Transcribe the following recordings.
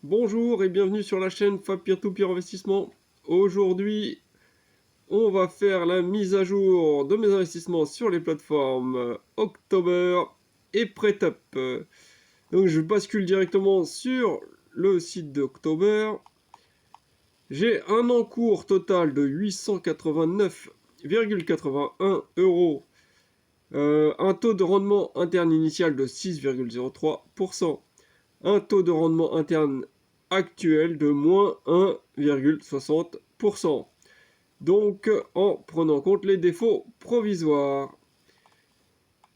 Bonjour et bienvenue sur la chaîne Fab Peer-to-Peer Investissement. Aujourd'hui, on va faire la mise à jour de mes investissements sur les plateformes October et PretUp. Donc je bascule directement sur le site d'October. J'ai un encours total de 889,81 euros. Un taux de rendement interne initial de 6,03%. Un taux de rendement interne actuel de moins 1,60%. Donc, en prenant en compte les défauts provisoires.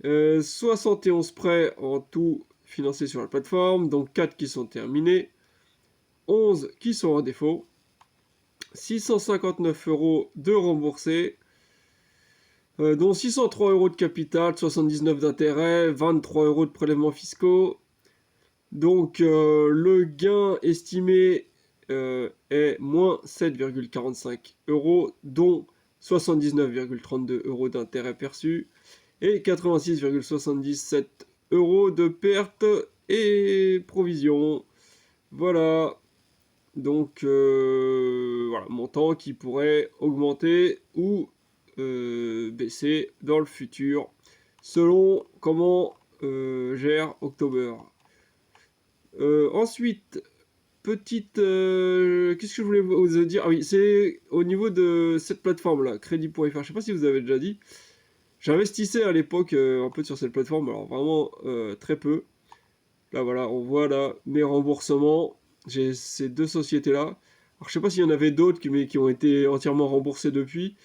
71 prêts en tout financés sur la plateforme, donc 4 qui sont terminés, 11 qui sont à défaut, 659 euros de remboursés, dont 603 euros de capital, 79 d'intérêt, 23 euros de prélèvements fiscaux. Donc le gain estimé est moins 7,45 euros, dont 79,32 euros d'intérêt perçu et 86,77 euros de perte et provision. Voilà. Donc voilà, montant qui pourrait augmenter ou baisser dans le futur selon comment gère October. Ensuite, qu'est-ce que je voulais vous dire? Ah oui, c'est au niveau de cette plateforme-là, Crédit.fr. Je ne sais pas si vous avez déjà dit. J'investissais à l'époque un peu sur cette plateforme, alors vraiment très peu. Là, voilà, on voit là mes remboursements. J'ai ces deux sociétés-là. Alors, je sais pas s'il y en avait d'autres qui ont été entièrement remboursés depuis.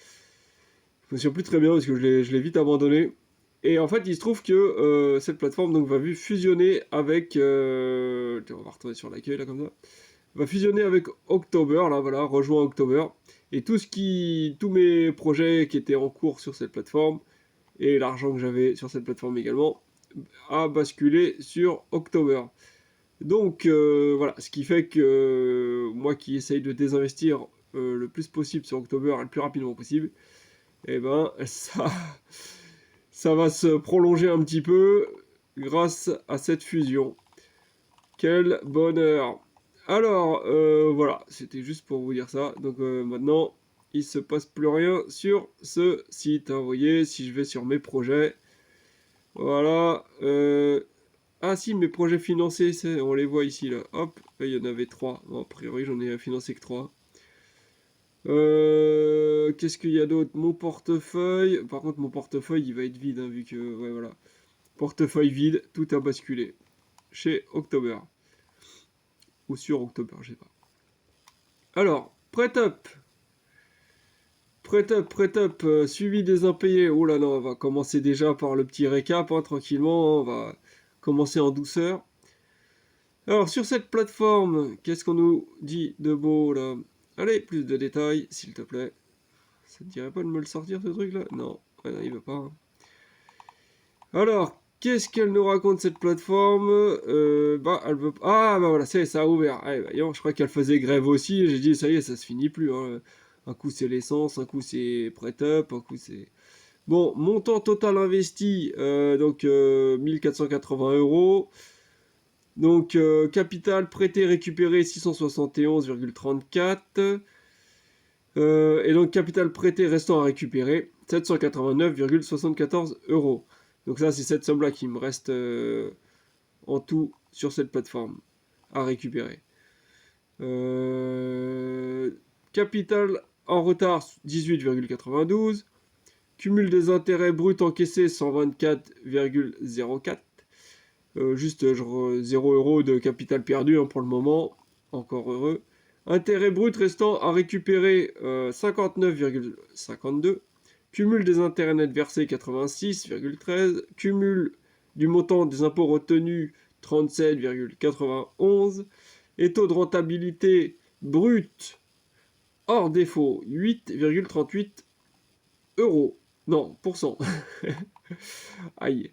Je me souviens plus très bien parce que je l'ai vite abandonné. Et en fait, il se trouve que cette plateforme donc, va fusionner avec... on va retourner sur l'accueil là comme ça. Va fusionner avec October, là voilà, rejoint October. Et tous mes projets qui étaient en cours sur cette plateforme, et l'argent que j'avais sur cette plateforme également, a basculé sur October. Donc voilà, ce qui fait que moi qui essaye de désinvestir le plus possible sur October et le plus rapidement possible, et ben ça va se prolonger un petit peu grâce à cette fusion. Quel bonheur! Alors, voilà, c'était juste pour vous dire ça. Donc maintenant, il se passe plus rien sur ce site. Hein. Vous voyez, si je vais sur mes projets, voilà. Ah si, mes projets financés, on les voit ici, là. Hop, il y en avait 3. Bon, a priori, j'en ai financé que 3. Qu'est-ce qu'il y a d'autre? Mon portefeuille. Par contre, mon portefeuille, il va être vide, hein, vu que... Ouais, voilà. Portefeuille vide, tout a basculé. Chez October. Ou sur October, je sais pas. Alors, PretUp. PretUp, suivi des impayés. Oh là là, on va commencer déjà par le petit récap, hein, tranquillement. On va commencer en douceur. Alors, sur cette plateforme, qu'est-ce qu'on nous dit de beau, là? Allez, plus de détails, s'il te plaît. Ça te dirait pas de me le sortir, ce truc-là? Non, ouais, non, il veut pas. Hein. Alors, qu'est-ce qu'elle nous raconte, cette plateforme? Bah, elle veut... Ah, bah voilà, ça a ouvert. Allez, bah, je crois qu'elle faisait grève aussi. J'ai dit, ça y est, ça se finit plus. Hein. Un coup, c'est l'essence, un coup, c'est PretUp, un coup, c'est... Bon, montant total investi, donc 1480 euros. Donc, capital prêté récupéré 671,34. Et donc, capital prêté restant à récupérer 789,74 euros. Donc, ça, c'est cette somme-là qui me reste en tout sur cette plateforme à récupérer. Capital en retard 18,92. Cumul des intérêts bruts encaissés 124,04. Juste 0 euros de capital perdu hein, pour le moment. Encore heureux. Intérêt brut restant à récupérer 59,52. Cumul des intérêts nets versés 86,13. Cumul du montant des impôts retenus 37,91. Et taux de rentabilité brut hors défaut 8,38 euros. Non, pour cent. Aïe.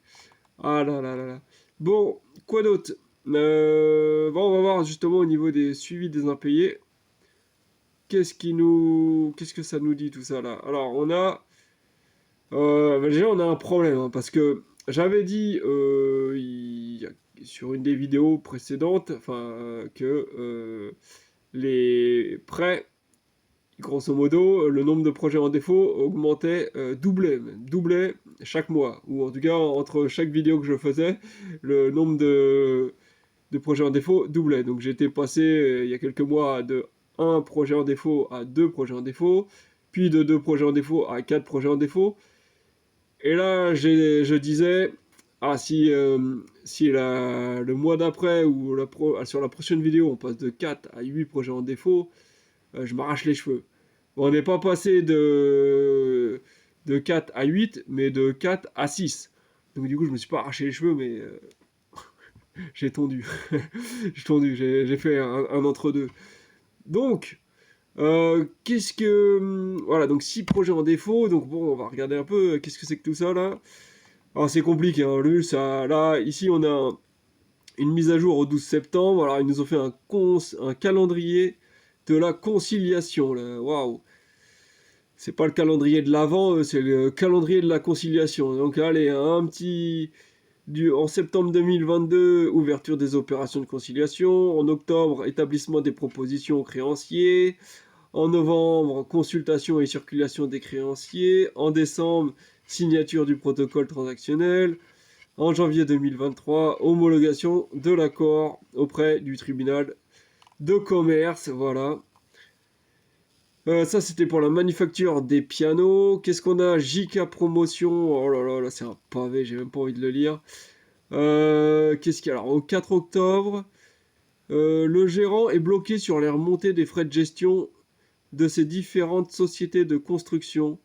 Ah là là là là. Bon, quoi d'autre bon, on va voir justement au niveau des suivis des impayés. Qu'est-ce que ça nous dit tout ça là? Alors, on a... déjà, on a un problème, hein, parce que j'avais dit sur une des vidéos précédentes, que les prêts, grosso modo, le nombre de projets en défaut augmentait, doublait chaque mois, ou en tout cas entre chaque vidéo que je faisais, le nombre de projets en défaut doublait. Donc j'étais passé il y a quelques mois de 1 projet en défaut à 2 projets en défaut, puis de 2 projets en défaut à 4 projets en défaut. Et là, je disais, ah, si le mois d'après ou sur la prochaine vidéo, on passe de 4 à 8 projets en défaut, je m'arrache les cheveux. Bon, on n'est pas passé de 4 à 8, mais de 4 à 6. Donc du coup, je me suis pas arraché les cheveux, mais j'ai tondu. J'ai fait un entre-deux. Donc, voilà, donc 6 projets en défaut. Donc bon, on va regarder un peu qu'est-ce que c'est que tout ça là. Alors c'est compliqué, hein. Là, ici, on a une mise à jour au 12 septembre. Alors, ils nous ont fait un calendrier de la conciliation, là. Waouh! C'est pas le calendrier de l'Avent, c'est le calendrier de la conciliation. Donc, allez, en septembre 2022, ouverture des opérations de conciliation. En octobre, établissement des propositions aux créanciers. En novembre, consultation et circulation des créanciers. En décembre, signature du protocole transactionnel. En janvier 2023, homologation de l'accord auprès du tribunal de commerce. Voilà. Ça, c'était pour la manufacture des pianos. Qu'est-ce qu'on a? JK Promotion. Oh là là, là c'est un pavé, j'ai même pas envie de le lire. Qu'est-ce qu'il y a? Alors, au 4 octobre, le gérant est bloqué sur les remontées des frais de gestion de ces différentes sociétés de construction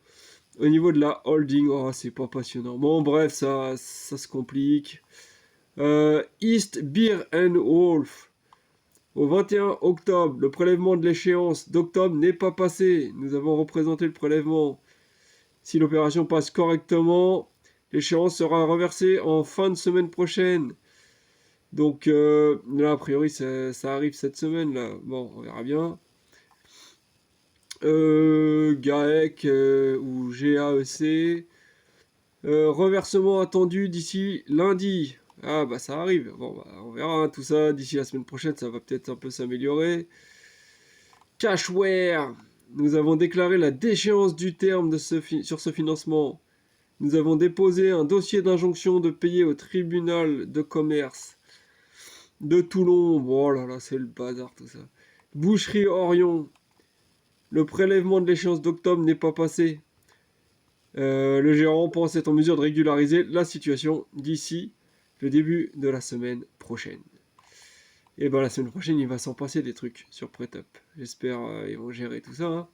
au niveau de la holding. Oh, c'est pas passionnant. Bon, bref, ça se complique. East Beer and Wolf. Au 21 octobre, le prélèvement de l'échéance d'octobre n'est pas passé. Nous avons représenté le prélèvement. Si l'opération passe correctement, l'échéance sera reversée en fin de semaine prochaine. Donc là, a priori, ça arrive cette semaine. Là. Bon, on verra bien. GAEC ou GAEC. Reversement attendu d'ici lundi. Ah bah ça arrive. Bon bah on verra hein, tout ça d'ici la semaine prochaine, ça va peut-être un peu s'améliorer. Cashware. Nous avons déclaré la déchéance du terme sur ce financement. Nous avons déposé un dossier d'injonction de payer au tribunal de commerce de Toulon. Oh là là, c'est le bazar tout ça. Boucherie Orion. Le prélèvement de l'échéance d'octobre n'est pas passé. Le gérant pense être en mesure de régulariser la situation d'ici le début de la semaine prochaine. Et ben la semaine prochaine, il va s'en passer des trucs sur PrêtUp. J'espère ils vont gérer tout ça. Hein.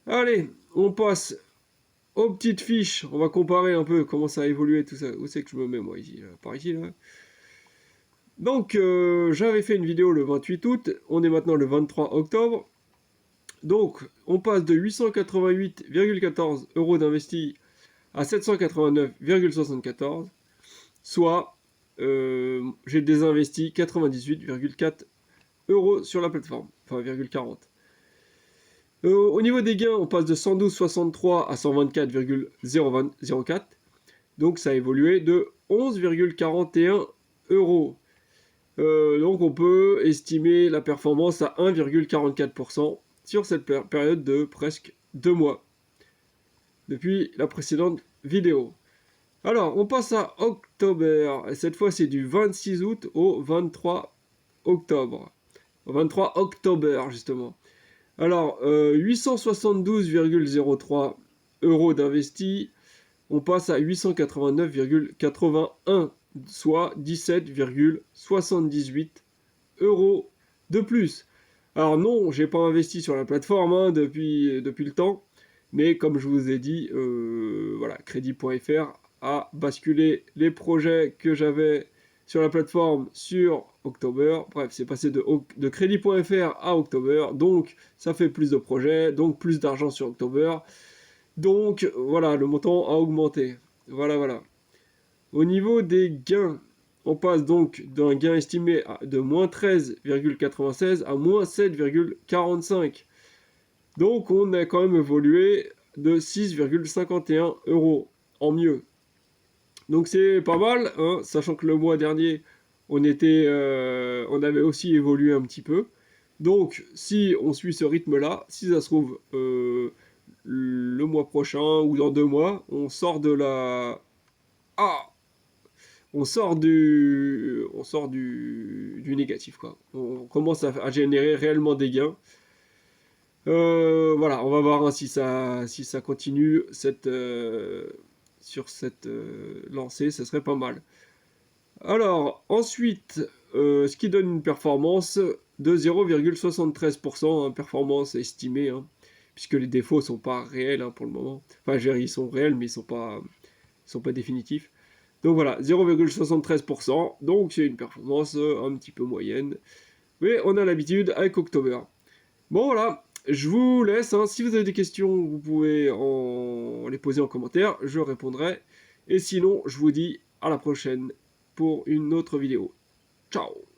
Allez, on passe aux petites fiches. On va comparer un peu comment ça a évolué tout ça. Où c'est que je me mets moi ici là? Par ici là. Donc j'avais fait une vidéo le 28 août. On est maintenant le 23 octobre. Donc on passe de 888,14 € d'investis à 789,74, soit j'ai désinvesti 98,4 € sur la plateforme, enfin 40. Au niveau des gains, on passe de 112,63 à 124,004, donc ça a évolué de 11,41 €. Donc on peut estimer la performance à 1,44% sur cette période de presque 2 mois, depuis la précédente vidéo. Alors, on passe à octobre, et cette fois c'est du 26 août au 23 octobre. Au 23 octobre, justement. Alors, 872,03 € d'investis, on passe à 889,81, soit 17,78 € de plus. Alors non, j'ai pas investi sur la plateforme hein, depuis le temps, mais comme je vous ai dit, voilà, Crédit.fr a basculé les projets que j'avais sur la plateforme sur October. Bref, c'est passé de Crédit.fr à October, donc ça fait plus de projets, donc plus d'argent sur October. Donc voilà, le montant a augmenté. Voilà. Au niveau des gains, on passe donc d'un gain estimé de moins 13,96 à moins 7,45. Donc on a quand même évolué de 6,51 € en mieux. Donc c'est pas mal, hein, sachant que le mois dernier, on avait aussi évolué un petit peu. Donc si on suit ce rythme-là, si ça se trouve, le mois prochain ou dans 2 mois, on sort de la... Ah! On sort du négatif, quoi. On commence à générer réellement des gains. Voilà, on va voir, hein, si ça continue sur cette lancée, ce serait pas mal. Alors, ensuite, ce qui donne une performance de 0,73%, hein, performance estimée, hein, puisque les défauts sont pas réels, hein, pour le moment. Enfin, je veux dire, ils sont réels, mais ils sont pas définitifs. Donc voilà, 0,73%, donc c'est une performance un petit peu moyenne. Mais on a l'habitude avec October. Bon voilà, je vous laisse, hein. Si vous avez des questions, vous pouvez les poser en commentaire, je répondrai. Et sinon, je vous dis à la prochaine pour une autre vidéo. Ciao!